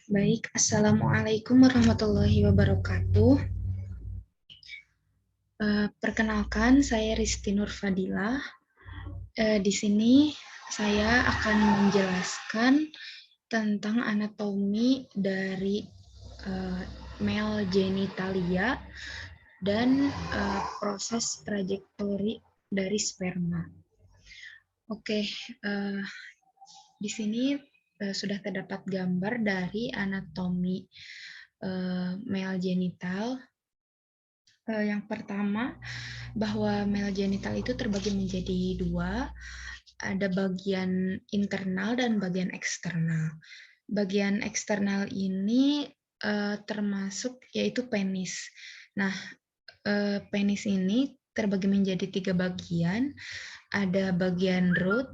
Baik, Assalamualaikum warahmatullahi wabarakatuh. Perkenalkan, saya Risti Nurfadilah. Di sini saya akan menjelaskan tentang anatomi dari male genitalia dan proses trajektori dari sperma. Oke, di sini sudah terdapat gambar dari anatomi male genital. Yang pertama, bahwa male genital itu terbagi menjadi dua, ada bagian internal dan bagian eksternal. Bagian eksternal ini termasuk yaitu penis. Nah, penis ini terbagi menjadi 3 bagian, ada bagian root,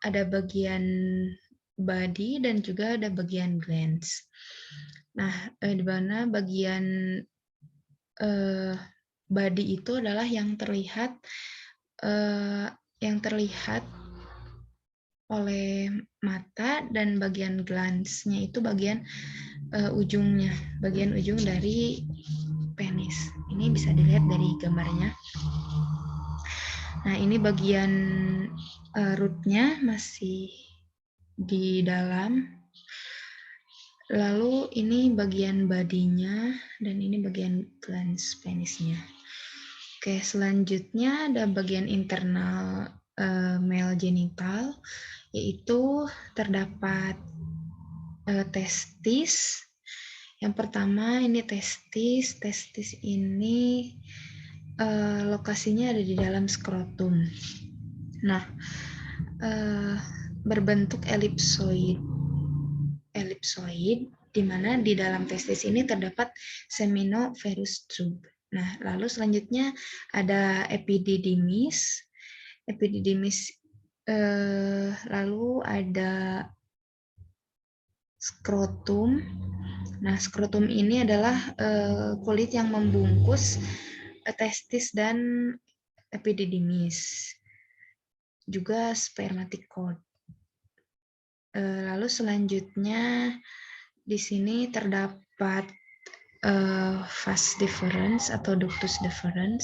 ada bagian body, dan juga ada bagian glans. Nah, di mana bagian body itu adalah yang terlihat oleh mata, dan bagian glansnya itu bagian ujungnya, bagian ujung dari penis. Ini bisa dilihat dari gambarnya. Nah, ini bagian rootnya masih di dalam. Lalu ini bagian badinya, dan ini bagian glans penisnya. Oke, selanjutnya ada bagian internal male genital, yaitu terdapat testis. Yang pertama ini testis. Testis ini lokasinya ada di dalam skrotum. Nah, berbentuk elipsoid, di mana di dalam testis ini terdapat seminiferous tube. Nah, lalu selanjutnya ada epididymis. Lalu ada skrotum. Nah, skrotum ini adalah kulit yang membungkus testis dan epididymis. Juga spermatikod. Lalu selanjutnya di sini terdapat vas deferens atau ductus deferens.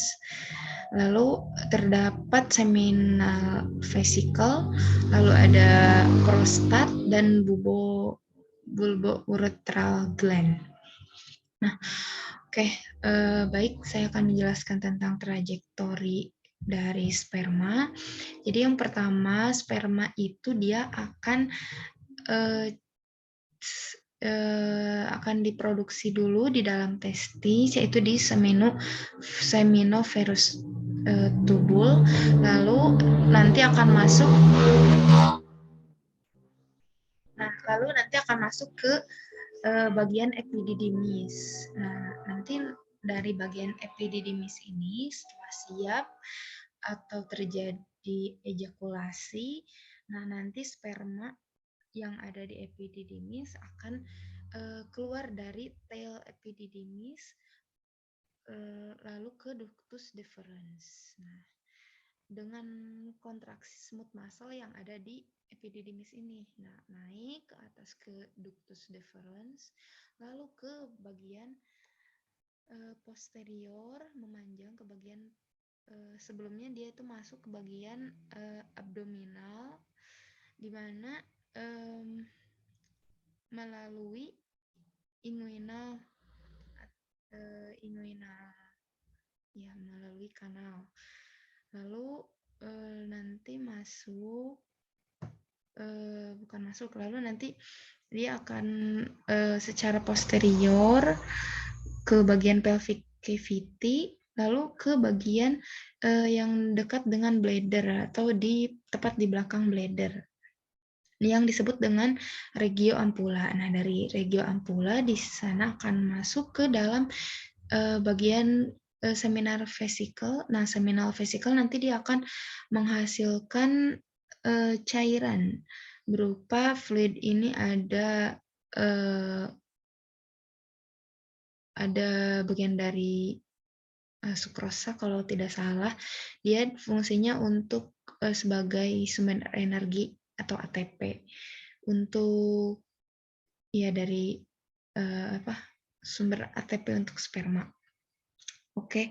Lalu terdapat seminal vesicle, lalu ada prostat dan bulbo-urethral gland. Nah, oke, baik, saya akan menjelaskan tentang trajektori dari sperma. Jadi yang pertama, sperma itu dia akan diproduksi dulu di dalam testis, yaitu di seminiferous tubule, lalu nanti akan masuk ke bagian epididymis. Nah, nanti dari bagian epididymis ini setelah siap atau terjadi ejakulasi, nah nanti sperma yang ada di epididymis akan keluar dari tail epididymis lalu ke ductus deferens. Nah, dengan kontraksi smooth muscle yang ada di epididymis ini, nah naik ke atas ke ductus deferens, lalu ke bagian posterior, memanjang ke bagian sebelumnya dia itu masuk ke bagian abdominal, di mana melalui inguinal ya, melalui kanal, lalu nanti lalu nanti dia akan secara posterior ke bagian pelvic cavity, lalu ke bagian yang dekat dengan bladder atau tepat di belakang bladder yang disebut dengan regio ampula. Nah, dari regio ampula di sana akan masuk ke dalam bagian seminal vesicle. Nah, seminal vesicle nanti dia akan menghasilkan cairan berupa fluid. Ini ada bagian dari sukrosa kalau tidak salah. Dia fungsinya untuk sebagai sumber energi atau ATP untuk ya dari sumber ATP untuk sperma. Oke,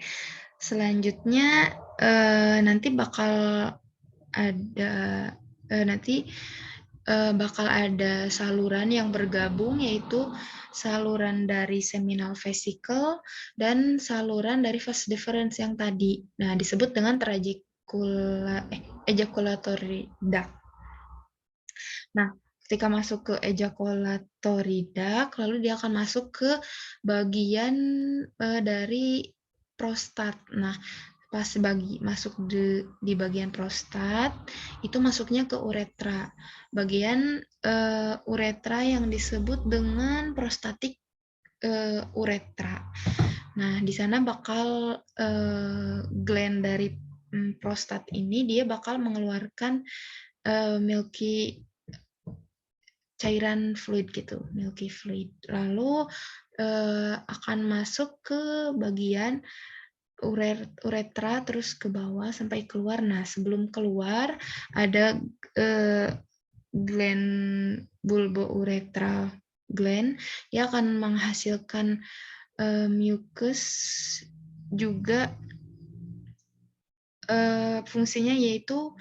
selanjutnya nanti bakal ada saluran yang bergabung, yaitu saluran dari seminal vesicle dan saluran dari vas deferens yang tadi. Nah, disebut dengan ejaculatory duct. Nah, ketika masuk ke ejaculatory duct, lalu dia akan masuk ke bagian dari prostat. Nah, pas masuk di bagian prostat, itu masuknya ke uretra. Bagian uretra yang disebut dengan prostatic uretra. Nah, di sana bakal gland dari prostat ini dia bakal mengeluarkan milky cairan fluid gitu, milky fluid. Lalu akan masuk ke bagian uretra terus ke bawah sampai keluar. Nah, sebelum keluar ada gland bulbouretral gland yang akan menghasilkan mucus juga. Fungsinya yaitu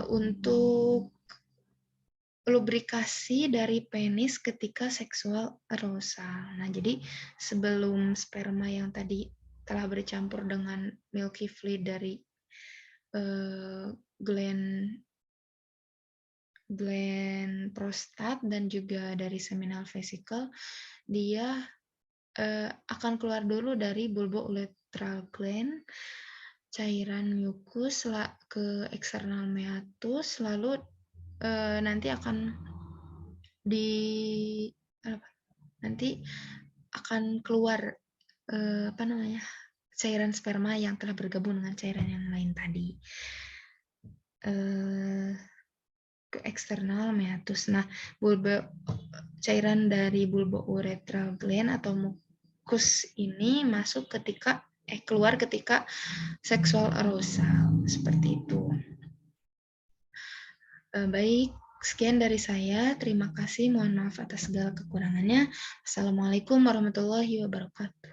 untuk lubrikasi dari penis ketika seksual arousal. Nah, jadi sebelum sperma yang tadi telah bercampur dengan milky fluid dari gland prostat dan juga dari seminal vesicle, dia akan keluar dulu dari bulbouretral gland, cairan mukus ke eksternal meatus, lalu nanti akan keluar cairan sperma yang telah bergabung dengan cairan yang lain tadi ke eksternal meatus. Nah, cairan dari bulbouretral gland atau mukus ini keluar ketika seksual arousal, seperti itu. Baik, sekian dari saya. Terima kasih. Mohon maaf atas segala kekurangannya. Assalamualaikum warahmatullahi wabarakatuh.